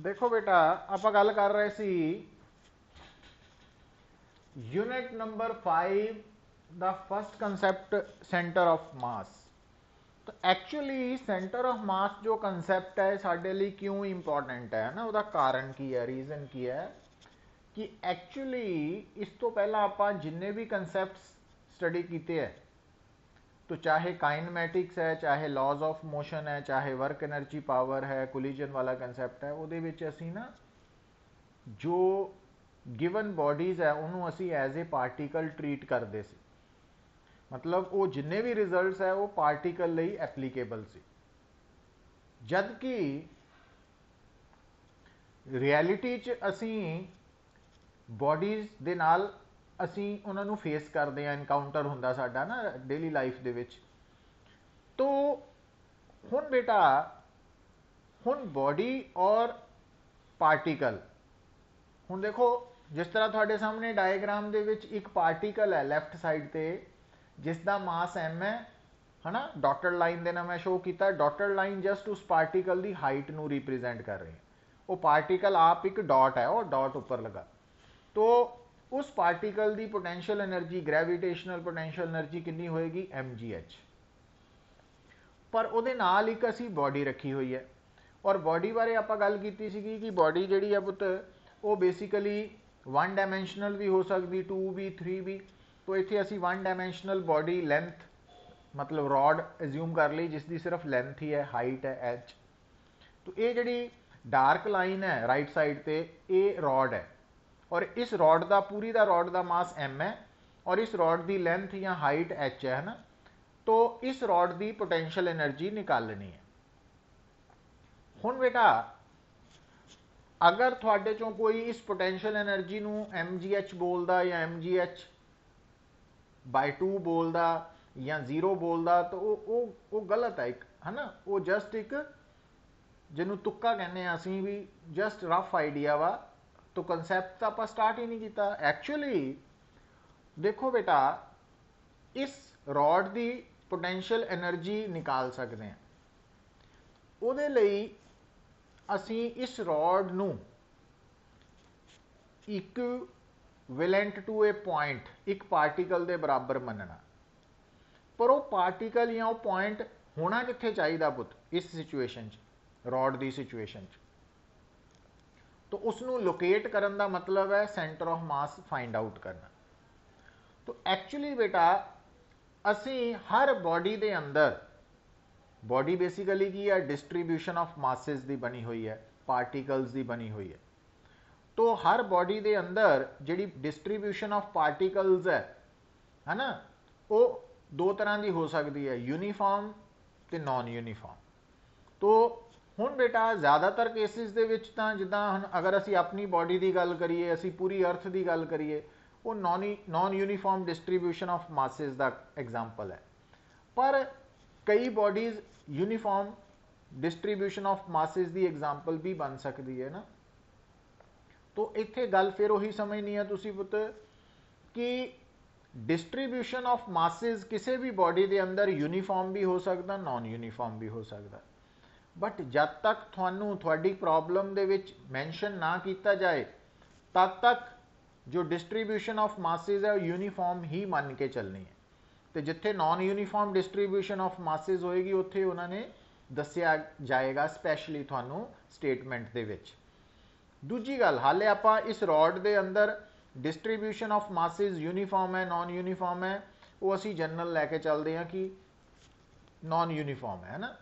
देखो बेटा, आप गल कर रहे सी unit number 5 the first concept centre of mass. तो एक्चुअली सेंटर ऑफ मास जो कंसैप्ट है साडे लिए क्यों इंपॉर्टेंट है ना, उसका कारण की है, रीजन की है कि एक्चुअली इस तो पहला आप जिन्ने भी कंसैप्ट स्टडी किए है, तो चाहे काइनमैटिक्स है, चाहे लॉज ऑफ मोशन है, चाहे वर्क एनर्जी पावर है, कोलिजन वाला कंसैप्ट है, ਉਹਦੇ ਵਿੱਚ ਅਸੀਂ ना जो गिवन बॉडीज है उन्होंने असी एज ए पार्टिकल ट्रीट करते सी। मतलब वो जिन्ने भी रिजल्ट्स है वो पार्टिकल ਲਈ एप्लीकेबल सी, जबकि रियलिटी च असी बॉडीज ਦੇ ਨਾਲ ਅਸੀਂ ਉਹਨਾਂ ਨੂੰ ਫੇਸ ਕਰਦੇ ਆ, ਇਨਕਾਊਂਟਰ ਹੁੰਦਾ ਸਾਡਾ ਨਾ ਡੇਲੀ ਲਾਈਫ ਦੇ ਵਿੱਚ। तो ਹੁਣ बेटा ਹੁਣ बॉडी और पार्टिकल, ਹੁਣ देखो जिस तरह ਤੁਹਾਡੇ सामने डायग्राम ਦੇ ਵਿੱਚ एक पार्टिकल है लैफ्ट साइड ਤੇ जिसका मास m है ना, डॉटेड लाइन ਦੇ ਨਾਲ मैं शो किया। डॉटेड लाइन जस्ट उस पार्टिकल की हाइट ਨੂੰ रिप्रेजेंट कर रही है। वो पार्टिकल आप एक डॉट है, वो डॉट ऊपर लगा, तो उस पार्टिकल की potential energy, gravitational potential energy कितनी होएगी, mgh। पर ਉਹਦੇ ਨਾਲ एक असी बॉडी रखी हुई है, और बॉडी बारे आप गल की सी कि बॉडी जी है पुत वो बेसिकली वन डायमेंशनल भी हो सकती, 2 भी, 3 भी। तो इतने असी वन डायमेंशनल बॉडी लेंथ मतलब रॉड एज्यूम कर ली जिसकी सिर्फ लेंथ ही है, हाइट है h। तो ये जी डार्क लाइन है राइट साइड पे, ये रॉड है, और इस रॉड का पूरी का रॉड का मास m है, और इस रॉड की लेंथ या हाइट h है ना। तो इस रॉड की पोटेंशियल एनर्जी निकालनी है। हुण बेटा अगर थोड़े चों कोई इस पोटेंशियल एनर्जी नू mgh बोलता या mgh/2 बोलता या 0 बोलता, तो वो गलत है, एक है ना। वो जस्ट एक जिन्हों तुक्का कहने असी भी जस्ट रफ आइडिया वा, तो कंसैप्ट तो आप स्टार्ट ही नहीं किया। एक्चुअली देखो बेटा, इस रॉड की पोटेंशियल एनर्जी निकाल सकते हैं। ਉਹਦੇ ਲਈ ਅਸੀਂ इस रॉड ਨੂੰ इक्विवेलेंट टू ए पॉइंट, एक पार्टिकल के बराबर मनना। पर वो पार्टिकल या वो पॉइंट होना कित्थे चाहिए पुत इस सिचुएशन रॉड की सिचुएशन। तो उसनू लोकेट करने का मतलब है centre of mass find out करना। तो एक्चुअली बेटा असी हर बॉडी के अंदर, बॉडी बेसिकली की है डिस्ट्रीब्यूशन ऑफ मासिस की बनी हुई है, पार्टिकल्स की बनी हुई है। तो हर बॉडी के अंदर जी डिस्ट्रीब्यूशन ऑफ पार्टिकल्स है ना, वो दो तरह की हो सकती है, यूनीफॉर्म तो नॉन यूनीफॉर्म। तो हुण बेटा ज़्यादातर केसिस दे विच तां जिद्दां अगर असी अपनी बॉडी की गल करिए, असी पूरी अर्थ की गल करिए, वो non uniform distribution of masses का एग्जाम्पल है। पर कई bodies uniform distribution of masses की एग्जाम्पल भी बन सकती है ना। तो इत्थे गल फिर उही समझनी है तुसी पुत कि डिस्ट्रीब्यूशन ऑफ मासिस किसी भी बॉडी के अंदर यूनीफॉर्म भी हो सकता, नॉन यूनीफॉर्म भी हो सकता। बट जब तक थानू थोड़ी प्रॉब्लम दे विच मैंशन ना किया जाए, तब तक जो डिस्ट्रीब्यूशन ऑफ मासिस है यूनीफॉर्म ही मान के चलनी है। तो जिथे non uniform distribution of masses होएगी उत्थे उन्होंने दसिया जाएगा स्पैशली थानू स्टेटमेंट दे विच। दूजी गल, हाले आपां इस रॉड दे अंदर डिस्ट्रीब्यूशन ऑफ मासिस यूनीफॉर्म है, नॉन यूनीफॉर्म है, वो असी जनरल लैके चलते हैं कि नॉन यूनीफॉर्म है ना।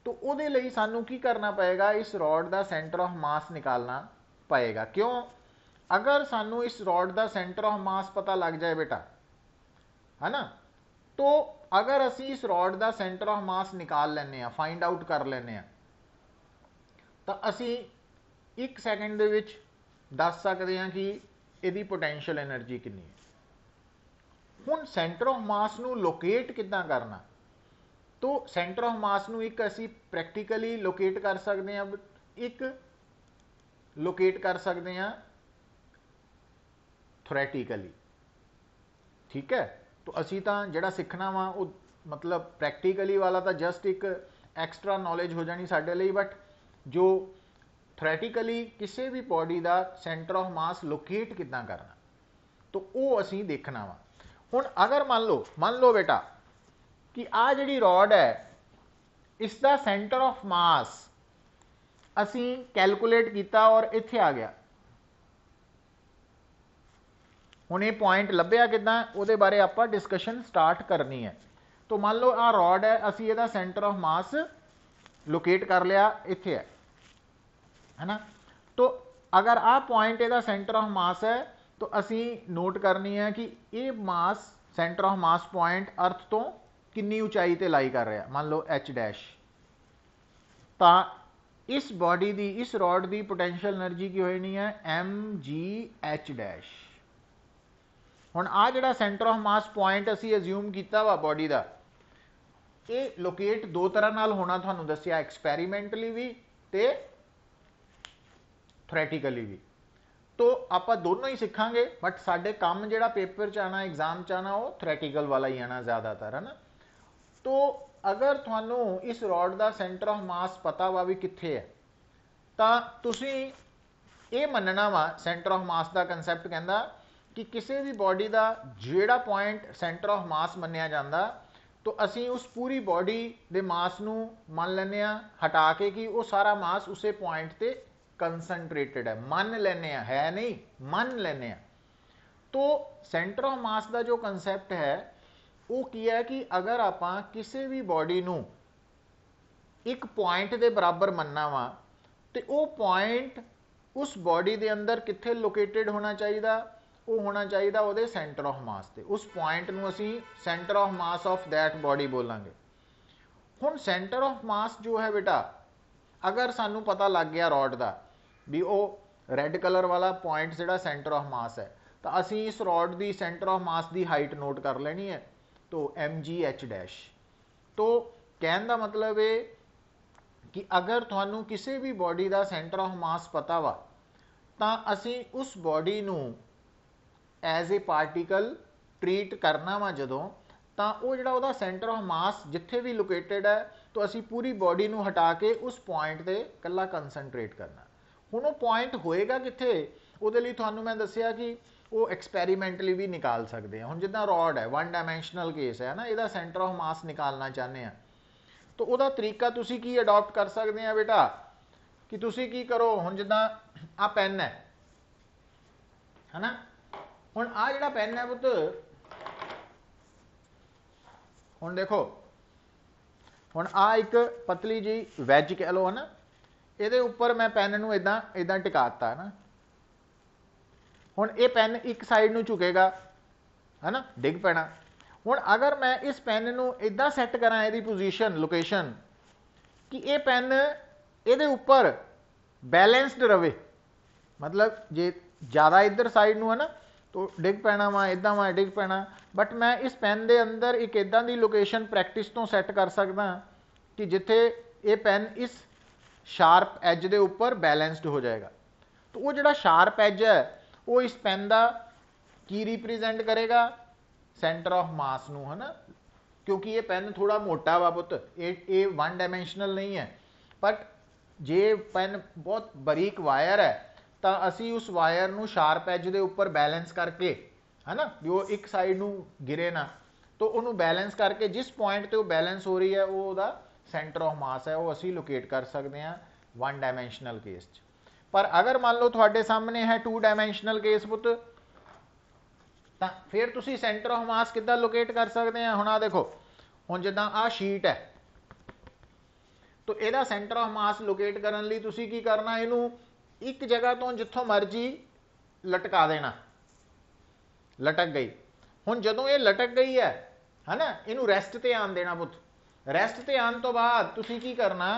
तो उहदे लई सानू की करना पएगा, इस रॉड का सेंटर ऑफ मास निकालना पएगा। क्यों? अगर सानू इस रॉड का सेंटर ऑफ मास पता लग जाए बेटा, है ना, तो अगर असी इस रॉड का सेंटर ऑफ मास निकाल लें, फाइंड आउट कर लें, तो असी 1 सैकेंड दे विच दस सकते हैं कि इसकी पोटेंशियल एनर्जी कितनी है। हुण सेंटर ऑफ मास नू लोकेट किद्दां करना, तो सेंटर ऑफ मास नू एक असी प्रैक्टिकली लोकेट कर सकते हैं, एक लोकेट कर सकते हैं थोरैटिकली। ठीक है, तो असी तो जिहड़ा सीखना वा वो मतलब प्रैक्टिकली वाला तो जस्ट एक एक्सट्रा नॉलेज हो जानी साडे लई, बट जो ਥਰੈਟੀਕਲੀ ਕਿਸੇ ਵੀ ਬॉडी ਦਾ ਸੈਂਟਰ ਆਫ ਮਾਸ ਲੋਕੇਟ ਕਿੱਦਾਂ ਕਰਨਾ, तो वो असी देखना वा। हुण अगर मान लो बेटा कि आ जिहड़ी रॉड है इसका सेंटर ऑफ मास असी कैलकुलेट किया और इत्थे आ गया। हुण ये पॉइंट लभ्या किदां, उहदे बारे आपां डिस्कशन स्टार्ट करनी है। तो मान लो आ रॉड है, असी इहदा सेंटर ऑफ मास लोकेट कर लिया, इत्थे है ना। तो अगर आ पॉइंट इहदा सेंटर ऑफ मास है तो असी नोट करनी है कि ये mass centre of mass point earth तो कितनी ऊंचाई ते लाई कर रहा, मान लो एच डैश। तो इस बॉडी की, इस रॉड की पोटेंशियल एनर्जी की होनी है एम जी एच डैश। हुण आ जिहड़ा सेंटर ऑफ मास पॉइंट असी अज्यूम किया वा बॉडी का, ये लोकेट दो तरह नाल होना तुहानूं दस्सिया, एक्सपैरीमेंटली भी ते थ्रैटिकली भी। तो आप दोनों ही सीखांगे, बट साडे काम जिहड़ा पेपर च आना, एग्जाम च आना, वो थ्रैटिकल वाला ही आना ज़्यादातर, है ना। तो अगर तुहानूं इस रॉड का सेंटर ऑफ मास पता वा भी कित्थे है, तो तुसीं ये मनना वा, सेंटर ऑफ मास का कंसैप्ट कहंदा कि किसी भी बॉडी का जिहड़ा पॉइंट सेंटर ऑफ मास मन्निया जाता, तो असी उस पूरी बॉडी के मास नूं मन लैंदे आ हटा के कि वो सारा मास उसे पॉइंट ते कंसनट्रेटेड है, मन लेने है नहीं, मन लेने। तो सेंटर ऑफ मास का जो कंसैप्ट है वो की है कि अगर आप किसी भी बॉडी नूं एक पॉइंट के बराबर मनना वा, तो वो पॉइंट उस बॉडी के अंदर कित्थे लोकेटेड होना चाहिए, वो होना चाहिए वो सेंटर ऑफ मास से। उस पॉइंट नूं असीं centre of mass of that body बोलांगे। हुण सेंटर ऑफ मास जो है बेटा, अगर सानू पता लग गया रॉड का भी वो रेड कलर वाला पॉइंट जिहड़ा सेंटर ऑफ मास है, तो असी इस रॉड की सेंटर ऑफ मास की हाइट नोट कर लेनी है, तो एम जी एच डैश। तो कहने का मतलब है कि अगर तुहानू किसी भी बॉडी का सेंटर ऑफ मास पता वा, तो असी उस बॉडी नू एज ए पार्टिकल ट्रीट करना वा जदों, तो वो जिहड़ा उहदा सेंटर ऑफ मास जिथे भी लोकेटेड है, तो असी पूरी बॉडी नू हटा के उस पॉइंट ते कल्ला कंसनट्रेट करना। हुण वो पॉइंट होएगा कित्थे, उहदे लई तुहानू मैं दस्सिया कि वो एक्सपैरीमेंटली भी निकाल सकते हैं। हुण जिद्दां रॉड है, वन डायमेंशनल केस है ना, इहदा सेंटर ऑफ मास निकालना चाहते हैं, तो उहदा तरीका तुसी की अडॉप्ट कर सकते हैं बेटा, कि तुसी की करो, हुण जिद्दां आ पेन है ना, हुण आ जिहड़ा पेन है पुत्त, हुण देखो, हुण आ एक पतली जी वैज कह लो, है ना, ये उपर मैं पेन नूं इदां इदां टिकाता है ना। हुण ये पेन एक साइड नूं झुकेगा, है ना, डिग पैना। हुण अगर मैं इस पेन नूं इदां सैट करा, इहदी पोजीशन लोकेशन कि ये पेन इहदे उपर बैलेंसड रहे, मतलब जे ज़्यादा इधर साइड नूं है ना, तो डिग पैना वा, इदां वा डिग पैना। बट मैं इस पेन के अंदर एक इदां दी लोकेशन प्रैक्टिस तो सैट कर सकदा कि जिथे ये पेन इस शार्प एज के उपर बैलेंसड हो जाएगा। तो वो जिहड़ा शार्प एज है वो इस पेन का की रिप्रेजेंट करेगा, सेंटर ऑफ मास नूं, है ना, क्योंकि ये पेन थोड़ा मोटा वा पुत, ये वन डायमेंशनल नहीं है। बट जे पेन बहुत बरीक वायर है, तो असी उस वायर नूं शार्प एज के उपर बैलेंस करके, है ना, भी वो एक साइड नूं गिरे ना, तो उन्होंने बैलेंस करके जिस पॉइंट पर वो बैलेंस हो रही है, वो उहदा सेंटर ऑफ मास है, वो असी लोकेट कर सकते हैं वन डायमेंशनल केस। पर अगर मान लो थोड़े सामने है टू डायमेंशनल केस पुत, तो फिर तुसी सेंटर ऑफ मास किद्दां लोकेट कर सकते हैं। हुण आ देखो, हुण जिद्दां आ शीट है, तो इहदा सेंटर ऑफ मास लोकेट करने लई तुसी की करना, इहनूं एक जगह तो जिथों मर्जी लटका देना, लटक गई। हुण जदों ये लटक गई है ना, इहनूं रेस्ट ते आन देना पुत। रेस्ट ते आने तो बाद तुसी की करना,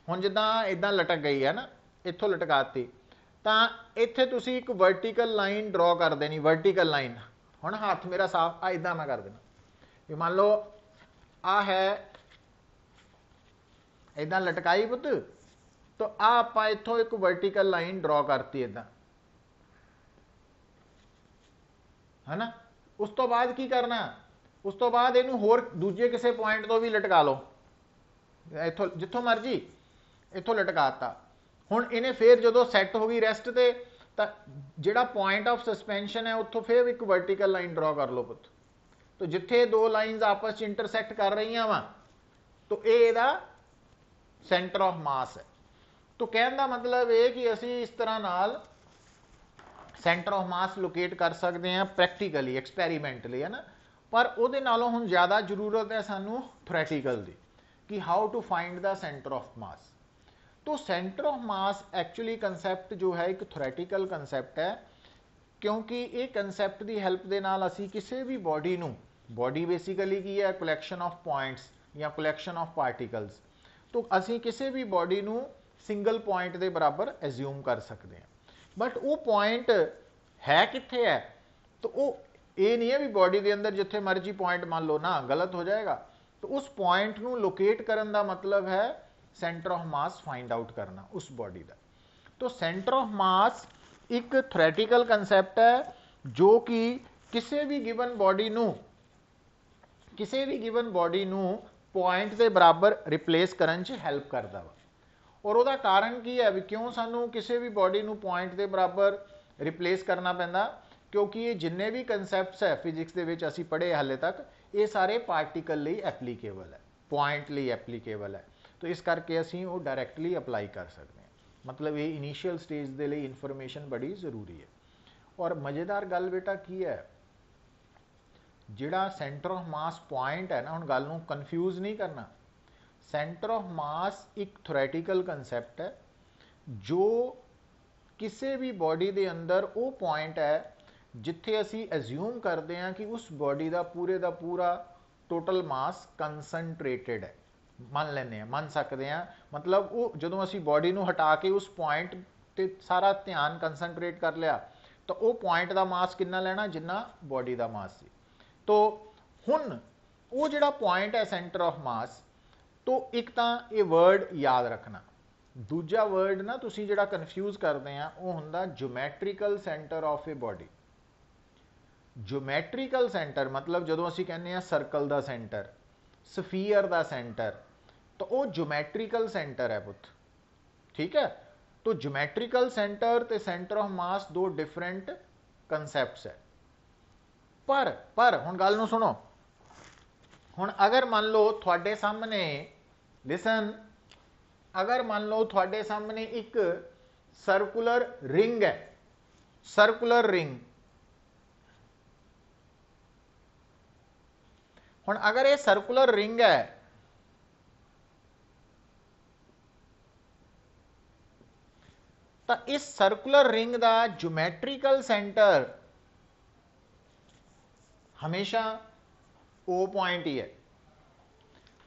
हुण जिद्दां इदां लटक गई है ना, इत्थों लटकाती, तो इत्थे तुसी एक वर्टिकल लाइन ड्रॉ कर देनी, वर्टिकल लाइन। हुण हाथ मेरा साफ आ इदां मैं कर देना, ये मान लो आ है इदां लटकाई पुत, तो आ आपां इत्थों एक वर्टिकल लाइन ड्रॉ करती इदां, है ना। उस तो बाद की करना, उस तो बाद इनू होर दूजे किसी पॉइंट तो भी लटका लो, इथों जिथों मर्जी इथों लटकाता। हुण इन्हें फिर जो सैट हो गई रैसट ते तो जिहड़ा पॉइंट ऑफ सस्पेंशन है उत्थों फिर एक वर्टिकल लाइन ड्रॉ कर लो पुत। तो जिथे दो लाइनस आपस च इंटरसैक्ट कर रही वा तो यह सेंटर ऑफ मास है। तो कहने का मतलब ये कि असी इस तरह नाल सेंटर ऑफ मास लोकेट कर सकते हैं प्रैक्टिकली एक्सपैरीमेंटली, है ना। पर उहदे नालों हुण ज़्यादा जरूरत है सानू थ्योरैटिकल दी कि how to find the centre of mass. तो centre of mass actually concept जो है एक थ्योरैटिकल कंसैप्ट है, क्योंकि ये कंसैप्ट की हैल्प के नाल असी किसी भी बॉडी नू, बॉडी बेसिकली की है कलैक्शन ऑफ पॉइंट्स या कलैक्शन ऑफ पार्टिकल्स, तो असी किसी भी बॉडी नू सिंगल पॉइंट के बराबर एज्यूम कर सकते हैं। बट वो पॉइंट है कित्थे है, तो वो ये नहीं है भी बॉडी के अंदर जिथे मर्जी पॉइंट मान लो ना, गलत हो जाएगा। तो उस पॉइंट नू लोकेट करने का मतलब है centre of mass find out करना उस बॉडी का। तो सेंटर ऑफ मास एक थ्योरैटिकल कंसैप्ट है जो कि किसी भी गिवन बॉडी नू पॉइंट के बराबर रिप्लेस करने च हैल्प करता वा। और वह कारण की है भी क्यों सानू किसी भी बॉडी नू पॉइंट के बराबर रिप्लेस करना पैंदा, क्योंकि ये जिन्ने भी कंसैप्ट्स है फिजिक्स के विच असी पढ़े हाले तक ये सारे पार्टिकल लिए एप्लीकेबल है, पॉइंट लिए एप्लीकेबल है। तो इस करके असी वो डायरैक्टली अप्लाई कर सकते हैं। मतलब ये इनीशियल स्टेज के लिए इनफॉर्मेशन बड़ी जरूरी है। और मज़ेदार गल बेटा की है, जिहड़ा सेंटर ऑफ मास पॉइंट है ना, हुण गल नूं कन्फ्यूज नहीं करना। सेंटर ऑफ मास एक थ्योरैटिकल कंसैप्ट है जो किसी भी बॉडी के अंदर वो पॉइंट है जिथे असी एज्यूम करते हैं कि उस बॉडी का पूरा टोटल मास कंसनट्रेटेड है। मान सकते हैं, मतलब वो जो असी बॉडी नूं हटा के उस पॉइंट ते सारा ध्यान कंसनट्रेट कर लिया तो वो पॉइंट का मास कितना लेना जिन्ना बॉडी का मास सी। तो हुण वो जिहड़ा पॉइंट है सेंटर ऑफ मास, तो एक तो ये वर्ड याद रखना, दूजा वर्ड ना तुसी जिहड़ा कन्फ्यूज करते हैं वो हुंदा geometrical centre of a body. Geometrical centre मतलब जो असी कहने हैं सर्कल का सेंटर, स्फीयर का सेंटर, तो वो ज्योमैट्रिकल सेंटर है पुत, ठीक है। तो ज्योमैट्रिकल सेंटर ते सेंटर ऑफ मास दो डिफरेंट कंसैप्ट्स है। पर हुण गल नूं सुनो, हुण अगर मान लो थोड़े सामने लिसन, अगर मान लो थोड़े सामने एक सर्कुलर रिंग है, सर्कुलर रिंग, हुण अगर ये सर्कुलर रिंग है तो इस सर्कुलर रिंग का ज्योमैट्रिकल सेंटर हमेशा ओ पॉइंट ही है।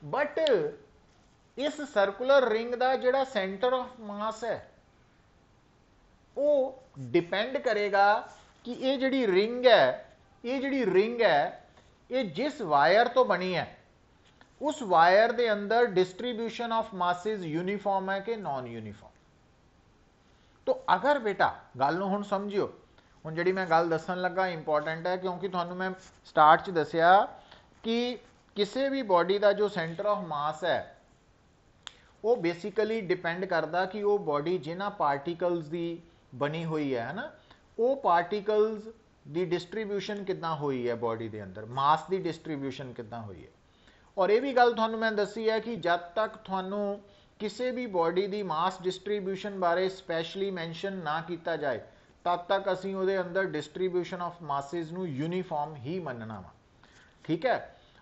बट इस सर्कुलर रिंग का जिहड़ा सेंटर ऑफ मास है वो डिपेंड करेगा कि ये जिहड़ी रिंग है ये जिस वायर तो बनी है उस वायर के अंदर डिस्ट्रीब्यूशन ऑफ मासेस यूनीफॉर्म है कि नॉन यूनीफॉर्म। तो अगर बेटा गल नूं हुण समझियो, हुण जिहड़ी मैं गल दस्सण लगा इंपॉर्टेंट है, क्योंकि तुहानूं मैं स्टार्ट च दस्सिया कि किसी भी बॉडी का जो सेंटर ऑफ मास है वो बेसिकली डिपेंड करता कि वो बॉडी जिन्हां पार्टिकल्स की बनी हुई है ना, वो पार्टिकल्स की डिस्ट्रीब्यूशन कितना हुई है बॉडी के अंदर, मास की डिस्ट्रीब्यूशन कितना हुई है। और ये भी गल तुहानूं मैं दसी है कि जब तक तुहानूं किसी भी बॉडी की मास डिस्ट्रीब्यूशन बारे स्पैशली मैंशन ना किया जाए तब तक असी उहदे अंदर डिस्ट्रीब्यूशन ऑफ मासिस नूं यूनीफॉर्म ही मनना वा, ठीक है।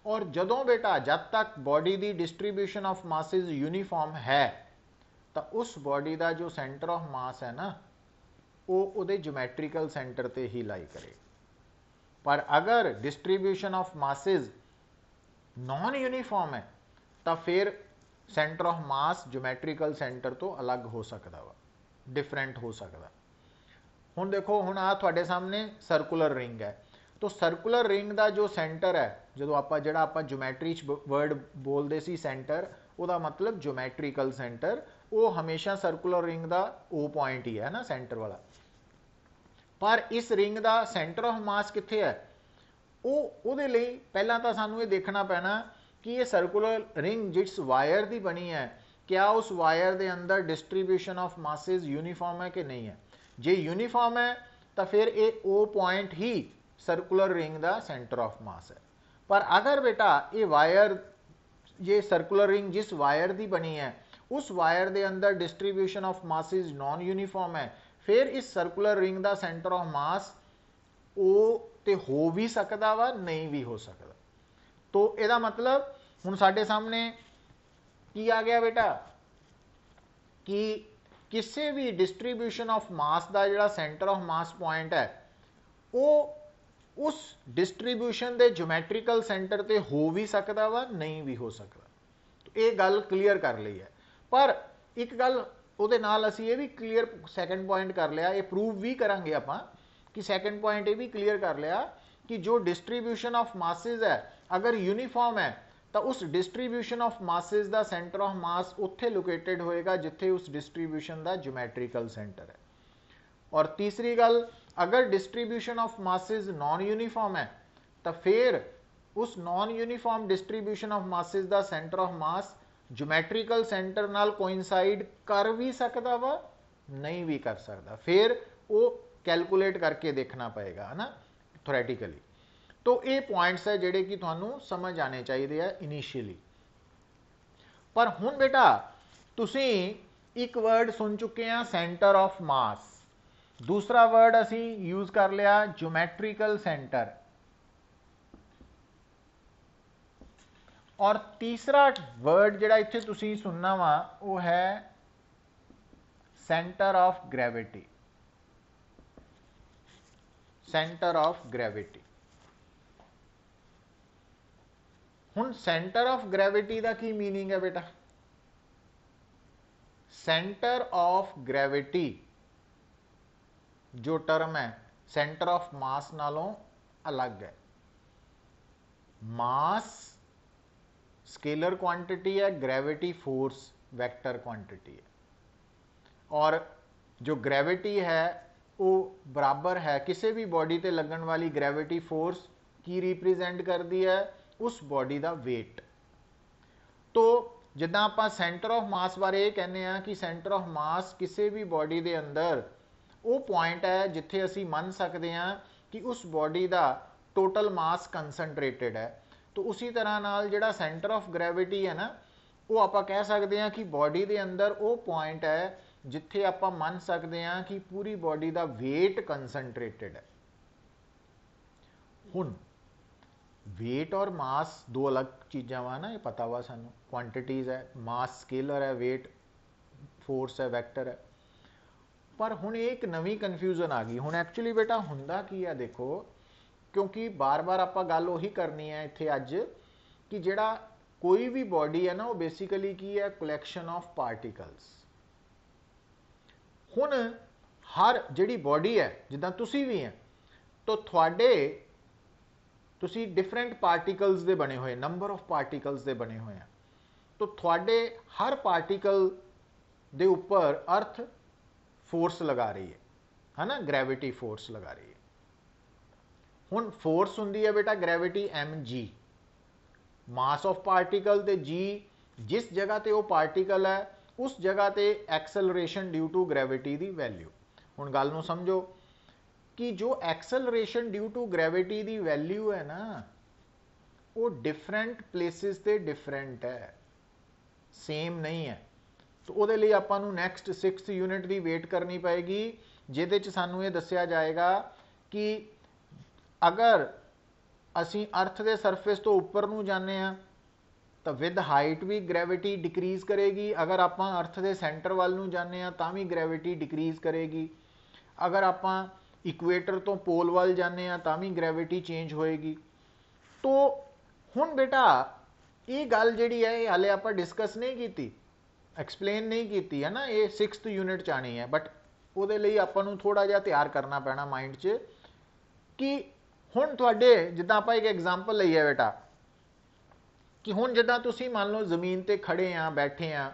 और जदों बेटा जब तक बॉडी की डिस्ट्रीब्यूशन ऑफ मासिस यूनीफॉर्म है तो उस बॉडी का जो सेंटर ऑफ मास है ना वो उहदे ज्योमैट्रिकल सेंटर ते ही लाई करे। पर अगर distribution of masses non uniform है तो फिर centre of mass geometrical centre तो अलग हो सकता वा, डिफरेंट हो सकता। हुण देखो, हुण आ तुहाडे सामने सर्कुलर रिंग है, तो सर्कुलर रिंग का जो सेंटर है, जो आप ज्योमैट्री वर्ड बोलते सी सेंटर, वह मतलब ज्योमैट्रिकल सेंटर, वो हमेशा सर्कुलर रिंग का ओ पॉइंट ही है ना, सेंटर वाला। पर इस रिंग का सेंटर ऑफ मास कित्थे है, उहदे लई पहला तो सानू ये देखना पैना कि ये सर्कुलर रिंग जिस वायर की बनी है क्या उस वायर के अंदर डिस्ट्रीब्यूशन ऑफ मासिस यूनीफॉर्म है कि नहीं है। जे यूनीफॉर्म है तो फिर ये ओ पॉइंट ही सर्कुलर रिंग का सेंटर ऑफ मास है। पर अगर बेटा ये वायर, ये सर्कुलर रिंग जिस वायर की बनी है उस वायर के अंदर distribution of masses non uniform है, फिर इस सर्कुलर रिंग का सेंटर ऑफ मास ओ ते हो भी सकता वा, नहीं भी हो सकता। तो यदा मतलब हुण साडे सामने की आ गया बेटा कि किसी भी डिस्ट्रीब्यूशन ऑफ मास का जिहड़ा सेंटर ऑफ मास पॉइंट है वो उस डिस्ट्रीब्यूशन के ज्योमैट्रिकल सेंटर ते हो भी सकता वा, नहीं भी हो सकता। तो ये गल क्लीयर कर ली है। पर एक गल उहदे नाल असीं ये भी क्लीयर सैकेंड पॉइंट कर लिया, ये प्रूव भी करांगे आपां कि सैकेंड पॉइंट ये भी क्लीयर कर लिया कि जो डिस्ट्रीब्यूशन ऑफ मासिस है अगर यूनीफॉर्म है तो उस डिस्ट्रीब्यूशन ऑफ मासिस का सेंटर ऑफ मास उत्थे लोकेटेड होएगा जिथे उस डिस्ट्रीब्यूशन का ज्योमैट्रिकल सेंटर है। और तीसरी गल, अगर distribution of masses non uniform है तो फिर उस non uniform distribution of masses का centre of mass geometrical centre नाल कोइंसाइड कर भी सकता वा, नहीं भी कर सकता। फिर वो कैलकुलेट करके देखना पड़ेगा, है ना, थोरैटिकली। तो ये पॉइंट्स है जिहड़े कि तुहानू समझ आने चाहिए इनिशियली। पर हुण बेटा तुसीं एक वर्ड सुन चुके हैं सेंटर ऑफ मास, दूसरा वर्ड असी यूज कर लिया ज्योमैट्रिकल सेंटर, और तीसरा वर्ड जिहड़ा इत्थे तुसीं सुनना वा वो है centre of gravity. Centre of gravity. हुण सेंटर ऑफ ग्रेविटी का की मीनिंग है बेटा? सेंटर ऑफ ग्रेविटी जो टर्म है सेंटर ऑफ मास नालों अलग है। मास स्केलर क्वांटिटी है, ग्रेविटी फोर्स वेक्टर क्वांटिटी है। और जो ग्रेविटी है वो बराबर है किसी भी बॉडी ते लगन वाली ग्रेविटी फोर्स की रिप्रेजेंट करती है उस बॉडी का वेट। तो जिद्दां आपां सेंटर ऑफ मास बारे कहने हैं कि सेंटर ऑफ मास किसी भी बॉडी के अंदर वो पॉइंट है जिथे असी मन सकते हैं कि उस बॉडी का टोटल मास कंसनट्रेटेड है। तो उसी तरह नाल जिहड़ा सेंटर ऑफ ग्रेविटी है ना वो आपां कह सकते हैं कि बॉडी के अंदर वो पॉइंट है जिथे आपां मन सकते हैं कि पूरी बॉडी का वेट कंसनट्रेटेड है। हुण वेट और मास दो अलग चीज़ां वा ना, ये पता वा सानू, क्वांटिटीज़ है, मास स्केलर है, वेट फोर्स है, वेक्टर है। पर हुण एक नवी कन्फ्यूजन आ गई। हुण एक्चुअली बेटा हुंदा की है देखो, क्योंकि बार बार आपां गल उही करनी है इत्थे अज कि जिहड़ा कोई भी बॉडी है ना वो बेसिकली की है कलैक्शन ऑफ पार्टिकल्स। हुण हर जिहड़ी बॉडी है जिद्दां तुसीं भी हैं तो तुहाडे तुसी डिफरेंट पार्टिकल्स दे बने हुए, नंबर ऑफ पार्टिकल्स दे बने हुए हैं। तो थोड़े हर पार्टिकल दे ऊपर अर्थ फोर्स लगा रही है ना, ग्रेविटी फोर्स लगा रही है। हुण फोर्स हुंदी है बेटा gravity mg, mass of particle ते g जिस जगह ते वो पार्टिकल है उस जगह ते एक्सेलरेशन ड्यू टू ग्रेविटी दी वैल्यू। हुण गल नूं समझो कि जो एक्सेलरेशन ड्यू टू ग्रेविटी दी वैल्यू है ना वो डिफरेंट प्लेसिस ते डिफरेंट है, सेम नहीं है। तो वो लिए आपां नूं नैक्सट 6th यूनिट की वेट करनी पएगी जिहदे च सानूं ये दस्सिया जाएगा कि अगर असी अर्थ के सरफेस तो उपर नूं जाने हैं तो विद हाइट भी ग्रेविटी डिक्रीज करेगी, अगर आपां अर्थ के सेंटर वाल नूं जाने हैं तां भी ग्रेविटी डिक्रीज करेगी, अगर आपां इक्वेटर तो पोल वाल जाने हैं तां भी ग्रेविटी चेंज होएगी। तो हुण बेटा ये गल जिहड़ी है हाले आपां डिस्कस नहीं की, एक्सप्लेन नहीं की है ना, ये 6th यूनिट च आनी है। बट उहदे लई आपां नूं थोड़ा जिहा तैयार करना पैना माइंड च कि हुण तुहाडे जिद्दां आपां एक एग्जाम्पल लईए बेटा कि हुण जिद्दां तुसीं मान लो जमीन ते खड़े आ, बैठे आ,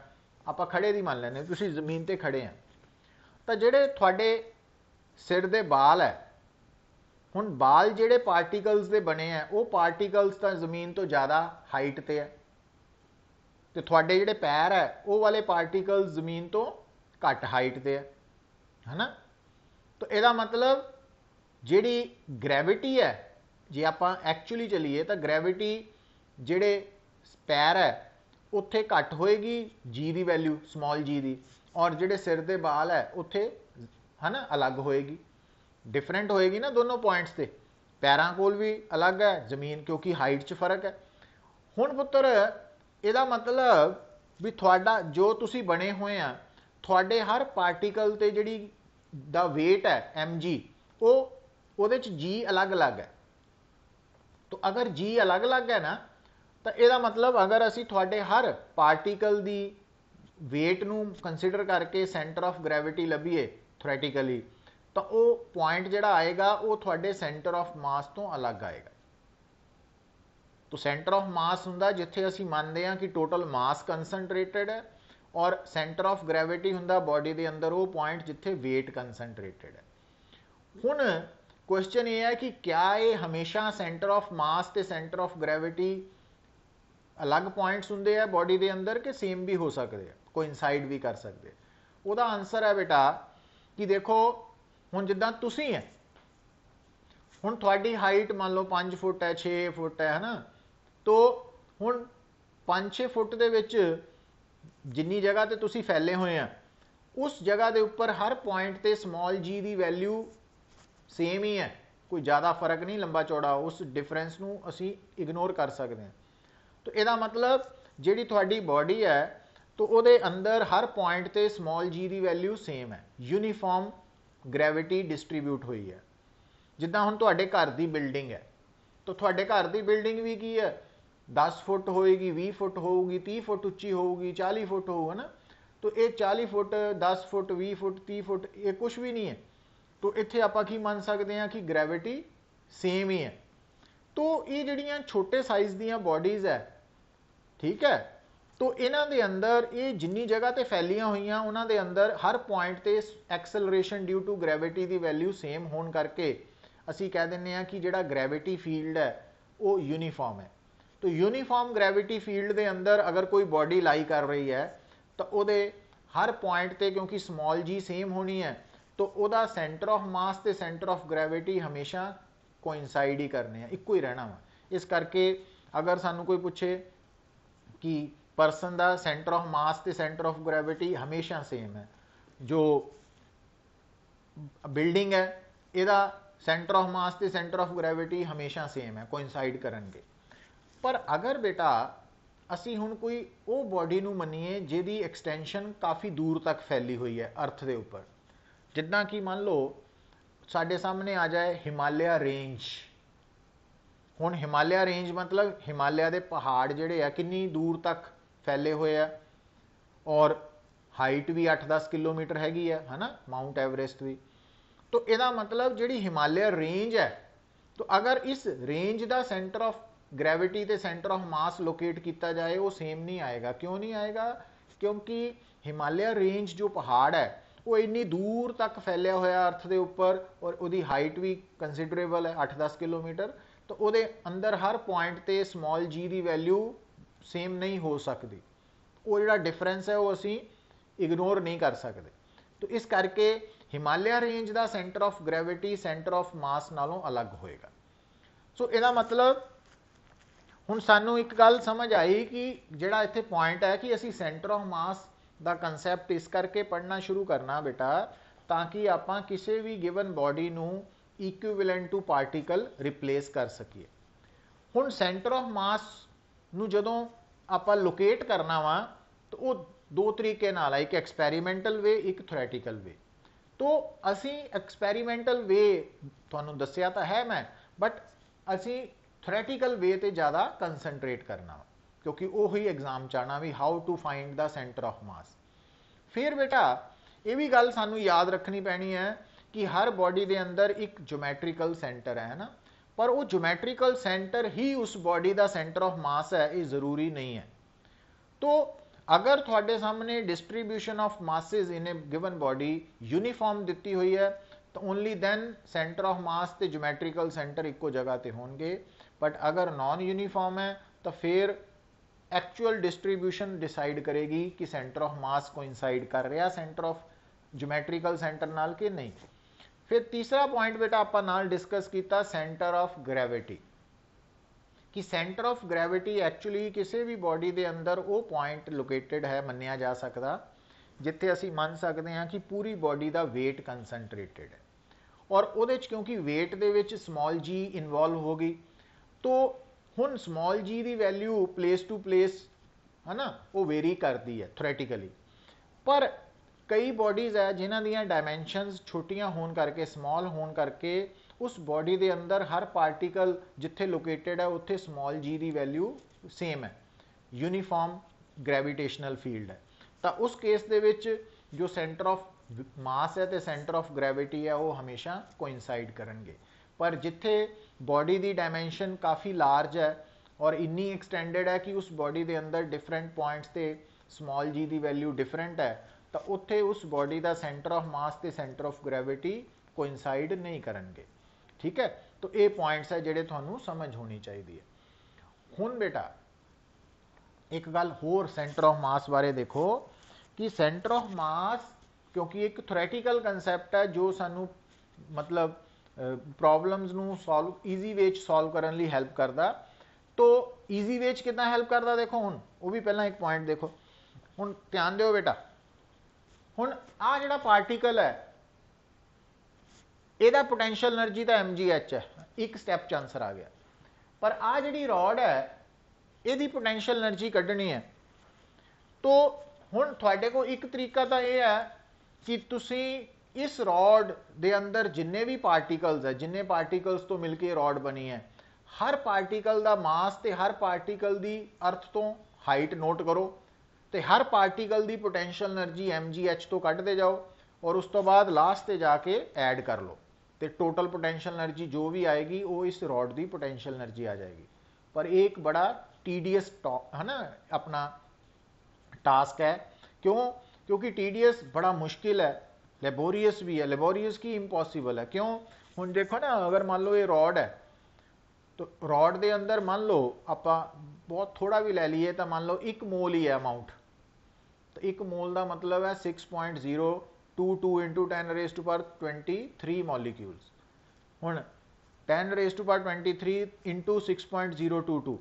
आपां खड़े दी मान लैंदे, तुसीं जमीन ते खड़े आ तां जिहड़े तुहाडे सिर दे बाल है, हुण बाल जिहड़े पार्टिकल्स दे बने हैं वो पार्टिकल्स तां जमीन तो ज़्यादा हाइट ते है तो थोड़े जिहड़े पैर है वो वाले पार्टिकल जमीन तो घट हाइट ते है ना। तो यदा मतलब जिहड़ी ग्रैविटी है, जे आपां एक्चुअली चलीए तो ग्रैविटी जिहड़े पैर है उत्थे घट होएगी जी की वैल्यू स्मॉल जी की, और जिहड़े सिर दे बाल है उत्थे है ना अलग होएगी, डिफरेंट होएगी ना दोनों पॉइंट्स से। पैरों कोल भी अलग है जमीन, क्योंकि हाइट च फर्क है। हुण पुत्तर इहदा मतलब भी थोड़ा जो तुसी बने हुए हैं, थोड़े हर पार्टिकल ते जिहड़ी दा वेट है एम जी, वो ਉਹਦੇ ਚ जी अलग अलग है। तो अगर जी अलग अलग है ना, तो यदा मतलब अगर असी थोड़े हर पार्टिकल की वेट नूं कंसीडर करके सेंटर ऑफ ग्रैविटी लभीए थ्योरैटिकली, तो वो पॉइंट जिहड़ा आएगा वो थोड़े सेंटर ऑफ मास तो अलग आएगा। तो सेंटर ऑफ मास हुंदा जिथे असी मानते हैं कि टोटल मास कंसनट्रेटेड है, और सेंटर ऑफ ग्रैविटी हुंदा बॉडी के अंदर वो पॉइंट जिथे वेट कंसनट्रेटेड है। हुण क्वेश्चन ये है कि क्या ये हमेशा सेंटर ऑफ मास ते सेंटर ऑफ ग्रैविटी अलग पॉइंट्स होंगे है बॉडी के अंदर, कि सेम भी हो सकते हैं, कोइंसाइड भी कर सकते। उसका आंसर है बेटा कि देखो हुण जिद्दां तुसीं है, हुण तुहाडी हाइट मान लो 5 फुट है 6 फुट है ना, तो हुण 5-6 फुट दे विच जिन्नी जगह ते तुसीं फैले हुए हैं, उस जगह के उपर हर पॉइंट ते स्मॉल जी की वैल्यू सेम ही है, कोई ज़्यादा फर्क नहीं लंबा चौड़ा, उस डिफरेंस नूं असीं इग्नोर कर सकते हैं। तो यदा मतलब जिहड़ी तुहाडी बॉडी है, तो उहदे अंदर हर पॉइंट ते स्मॉल जी की वैल्यू सेम है, यूनीफॉर्म ग्रैविटी डिस्ट्रीब्यूट हुई है। जिद्दां हुण तुहाडे घर की बिल्डिंग है, तो तुहाडे घर की बिल्डिंग भी की है 10 फुट होएगी, 20 फुट होगी, 30 फुट उच्ची होगी, 40 फुट होगा ना। तो ये 40 फुट 10 फुट 20 फुट 30 फुट ये कुछ भी नहीं है। तो इत्थे आपां की मान सकते हैं कि ग्रैविटी सेम ही है। तो ये जिहड़ियां छोटे साइज़ दीयां बॉडीज़ है, ठीक है, तो इन्हां दे अंदर ये जिन्नी जगह ते फैलियां हुईयां उन्हां दे अंदर हर पॉइंट ते एक्सलरेशन ड्यू टू ग्रैविटी की वैल्यू सेम होने करके असी कह दिंदे आ कि जिहड़ा ग्रैविटी फील्ड है वो यूनीफॉर्म है। तो यूनीफॉर्म ग्रैविटी फील्ड के अंदर अगर कोई बॉडी लाई कर रही है, तो उहदे हर पॉइंट ते क्योंकि स्मॉल जी सेम होनी है, तो उहदा सेंटर ऑफ मास ते सेंटर ऑफ ग्रैविटी हमेशा कोइंसाइड ही करने हैं, इक्को ही रहना वा। इस करके अगर सानू कोई पूछे कि परसन का सेंटर ऑफ मास ते सेंटर ऑफ ग्रैविटी हमेशा सेम है, जो बिल्डिंग है इहदा सेंटर ऑफ मास ते सेंटर ऑफ ग्रैविटी हमेशा सेम है, कोइंसाइड करनगे। पर अगर बेटा असी हुण कोई वो बॉडी नूं मनीए जिहदी एक्सटेंशन काफ़ी दूर तक फैली हुई है अर्थ के उपर, जिद्दां कि मान लो साडे सामने आ जाए हिमालय रेंज। हुण हिमालय रेंज मतलब हिमालय के पहाड़ जिहड़े आ कितनी दूर तक फैले हुए है, और हाइट भी 8-10 किलोमीटर हैगी है ना, माउंट एवरेस्ट भी। तो यदा मतलब जिहड़ी हिमालय रेंज है, तो अगर इस रेंज का सेंटर ऑफ ग्रैविटी ते सेंटर ऑफ मास लोकेट किया जाए वो सेम नहीं आएगा। क्यों नहीं आएगा? क्योंकि हिमालय रेंज जो पहाड़ है वो इन्नी दूर तक फैलिया होया अर्थ के उपर, और उसकी हाइट भी कंसीडरेबल है 8-10 किलोमीटर। तो वो अंदर हर पॉइंट ते स्मॉल जी की वैल्यू सेम नहीं हो सकती, वो जो डिफरेंस है वो असी इग्नोर नहीं कर सकते। तो इस करके हिमालय रेंज का centre of gravity centre of मास नालों अलग होएगा। सो इसका मतलब हुण सानू एक गल समझ आई कि जिहड़ा इत्थे पॉइंट है कि असी सेंटर ऑफ मास का कंसैप्ट इस करके पढ़ना शुरू करना बेटा, ताकि आपां किसी भी गिवन बॉडी नूं इक्विवेलेंट टू पार्टिकल रिप्लेस कर सकीए। हुण सेंटर ऑफ मास नूं जदों आपां लोकेट करना वा, तो वो दो तरीके नाल है, एक एक्सपैरीमेंटल वे एक थ्योरैटिकल वे। तो असी एक्सपैरीमेंटल वे तुहानू दस्सिया तो है मैं, बट असी थ्योरैटिकल वे ते ज़्यादा कंसनट्रेट करना, क्योंकि वही एग्जाम चाहना भी how to find the centre of mass. फिर बेटा ये भी गल सानू याद रखनी पैनी है कि हर बॉडी के अंदर एक ज्योमैट्रिकल सेंटर है ना, पर वो ज्योमैट्रिकल सेंटर ही उस बॉडी का सेंटर ऑफ मास है, ये जरूरी नहीं है। तो अगर थोड़े सामने distribution of masses in a given body uniform दी हुई है, तो only then centre of mass ते ज्योमैट्रिकल सेंटर इक्को जगह ते होंगे। बट अगर नॉन यूनीफॉर्म है तो फिर एक्चुअल डिस्ट्रीब्यूशन डिसाइड करेगी कि सेंटर ऑफ मास कोइंसाइड कर रहा सेंटर ऑफ ज्योमैट्रिकल सेंटर नाल कि नहीं। फिर तीसरा पॉइंट बेटा आपां नाल डिस्कस किया सेंटर ऑफ ग्रैविटी, कि सेंटर ऑफ ग्रैविटी एक्चुअली किसी भी बॉडी के अंदर वो पॉइंट लोकेटेड है मन्निया जा सकता जिथे असी मान सकते हैं कि पूरी बॉडी का वेट कंसनट्रेटेड है, और वो क्योंकि वेट दे विच स्मॉल जी इनवॉल्व हो गई, तो हुण स्मॉल जी की वैल्यू प्लेस टू प्लेस है ना वो वेरी करती है थ्योरैटिकली, पर कई बॉडीज़ है जिन्हां दियां डायमेंशनस छोटियां होने करके स्मॉल होने करके उस बॉडी के अंदर हर पार्टिकल जिथे लोकेटेड है उत्थे स्मॉल जी की वैल्यू सेम है, यूनीफॉर्म ग्रैविटेशनल फील्ड है। तो उस केस दे विच जो सेंटर ऑफ मास है तो सेंटर ऑफ ग्रैविटी है वो हमेशा कोइंसाइड करनगे। पर जिथे बॉडी की डायमेंशन काफ़ी लार्ज है और इन्नी एक्सटेंडेड है कि उस बॉडी के अंदर डिफरेंट पॉइंट्स ते स्मॉल जी की वैल्यू डिफरेंट है, तो उत्थे उस बॉडी का सेंटर ऑफ मास ते सेंटर ऑफ ग्रैविटी कोइंसाइड नहीं करनगे। ठीक है, तो ये पॉइंट्स है जिहड़े तुहानू समझ होनी चाहिए। हुण बेटा एक गल होर सेंटर ऑफ मास बारे देखो कि सेंटर ऑफ मास क्योंकि एक थ्योरैटिकल कंसैप्ट है जो सानू मतलब प्रॉब्लम्स नू सॉल्व ईजी वे सॉल्व करने लई हैल्प करता। तो ईजी वे कितना हैल्प करता देखो, हुण वो भी पहला एक पॉइंट देखो, हुण ध्यान दिओ बेटा, हुण आ जिहड़ा पार्टिकल है ਇਹਦਾ पोटेंशियल एनर्जी तो mgh है, एक स्टैप च आंसर आ गया। पर आ जिहड़ी रॉड है ਇਹਦੀ पोटेंशियल एनर्जी कढ़नी है, तो हुण तुहाडे कोल एक तरीका तो यह है कि तुसी इस रॉड के अंदर जिन्ने भी पार्टिकल्स है, जिन्ने पार्टिकल्स तो मिलकर रॉड बनी है, हर पार्टिकल का मास तो हर पार्टिकल की अर्थ तो हाइट नोट करो, तो हर पार्टिकल की पोटेंशियल एनर्जी mgh तो कढ़ते जाओ और उस तो बाद लास्ट से जाके ऐड कर लो, तो टोटल पोटेंशियल एनर्जी जो भी आएगी वो इस रॉड की पोटेंशियल एनर्जी आ जाएगी। पर एक बड़ा टीडीएस है ना अपना टास्क है, क्यों? क्योंकि टीडीएस बड़ा मुश्किल है, लेबोरियस भी है, लेबोरियस की इम्पॉसिबल है। क्यों? हुण देखो ना, अगर मान लो ये रॉड है तो रॉड के अंदर मान लो आप बहुत थोड़ा भी ले लीए तो मान लो 1 मोल ही है अमाउंट, तो 1 मोल का मतलब है 6.022 इंटू 10⁻23 मॉलिक्यूल्स। हुण 10⁻23 इंटू 6.022,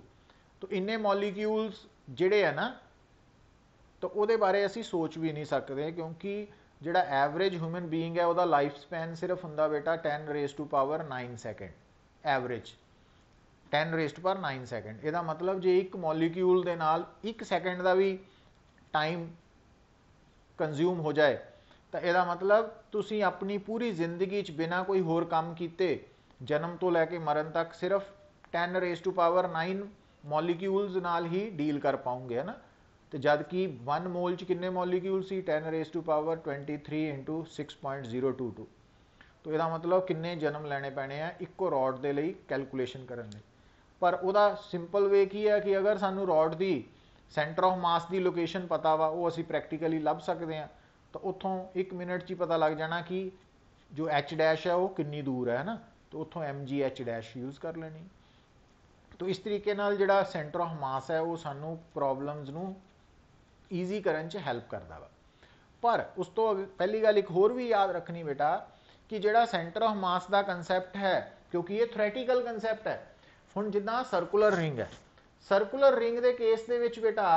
तो इन्ने मॉलिक्यूल्स जिहड़े है ना, तो वो बारे असी सोच भी नहीं सकते, क्योंकि जिहड़ा एवरेज ह्यूमन बीइंग है वह लाइफ स्पैन सिर्फ हुंदा बेटा 10⁻9 सैकेंड, एवरेज 10⁻9 सैकेंड। इसका मतलब जे एक मॉलिक्यूल दे नाल 1 सैकेंड का भी टाइम कंज्यूम हो जाए तो यह मतलब तुसी अपनी पूरी जिंदगी बिना कोई होर काम किए जन्म तो लैके मरण तक सिर्फ 10⁻9 मॉलिक्यूल्स नाल ही डील कर पाओगे, है ना। तो जद कि 1 मोल च किन्ने मॉलिक्यूल सी 10⁻23 इंटू 6.022, तो यह मतलब किन्ने जन्म लैने पैने हैं इक्को रॉड के लिए कैलकुलेशन करने। पर वह सिंपल वे की है कि अगर सानू रॉड की सेंटर ऑफ मास की लोकेशन पता वा वो असी प्रैक्टिकली लभ सकते हैं, तो उतों 1 मिनट च पता लग जाना कि जो एच डैश है वो कितनी दूर है ना, तो उतों mgh डैश यूज़ कर लेनी। तो इस तरीके नाल जिहड़ा सेंटर ऑफ मास है वो सानू प्रॉब्लम्स नू ईजी करन च हैल्प करता वा। पर उस तो पहली गल एक होर भी याद रखनी बेटा कि जिहड़ा सेंटर ऑफ मास का कंसैप्ट है, क्योंकि ये थ्योरैटिकल कंसैप्ट है, हुण जिद्दां सर्कुलर रिंग है, सर्कुलर रिंग के केस दे विच बेटा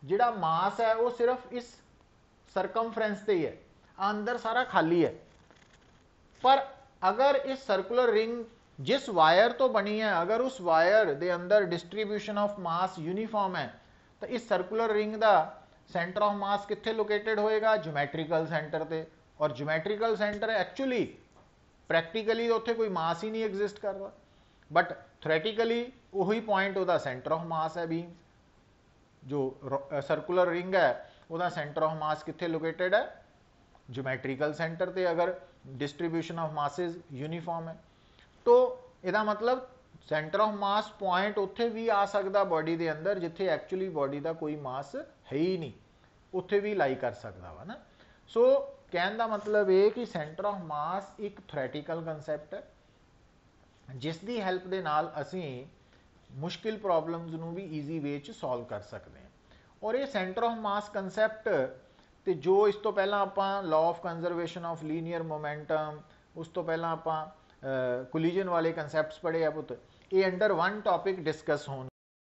जिहड़ा मास है वो सिर्फ इस सरकमफ्रेंस से ही है, अंदर सारा खाली है। पर अगर इस सर्कुलर रिंग जिस वायर तो बनी है, अगर उस वायर के अंदर डिस्ट्रीब्यूशन ऑफ मास यूनीफॉर्म है, तो इस सर्कुलर रिंग का सेंटर ऑफ मास कित्थे लोकेटेड होएगा? ज्योमैट्रिकल सेंटर ते। और ज्योमैट्रिकल सेंटर एक्चुअली प्रैक्टिकली तो उत्थे कोई मास ही नहीं एग्जिस्ट कर रहा, बट थ्योरैटिकली वही पॉइंट वह सेंटर ऑफ मास है। बीम जो सर्कुलर रिंग है वह सेंटर ऑफ मास कित्थे लोकेटेड है? ज्योमैट्रिकल सेंटर ते। अगर डिस्ट्रीब्यूशन ऑफ मासिस यूनीफॉर्म है तो यदा मतलब सेंटर ऑफ मास पॉइंट उत्थे भी आ सकता बॉडी के अंदर जिथे एक्चुअली बॉडी का कोई मास है ही नहीं, उत्थे भी लाई कर सकता वा ना। सो कहने का मतलब ये कि सेंटर ऑफ मास एक थ्योरैटिकल कंसैप्ट है जिसकी हैल्प के नाल असी ਮੁਸ਼ਕਿਲ ਪ੍ਰੋਬਲਮਸ ਨੂੰ ਵੀ ਈਜ਼ੀ ਵੇ 'ਚ ਸੋਲਵ ਕਰ ਸਕਦੇ ਹਾਂ। ਔਰ ਇਹ ਸੈਂਟਰ ਆਫ ਮਾਸ ਕੰਸੈਪਟ ਤੇ ਜੋ ਇਸ ਤੋਂ ਪਹਿਲਾਂ ਆਪਾਂ law of conservation of linear momentum, ਉਸ ਤੋਂ ਪਹਿਲਾਂ ਆਪਾਂ ਕੋਲੀਜਨ ਵਾਲੇ ਕੰਸੈਪਟਸ ਪੜ੍ਹੇ ਆ ਪੁੱਤ, ਇਹ ਅੰਡਰ ਵਨ ਟੌਪਿਕ ਡਿਸਕਸ ਹੋਣ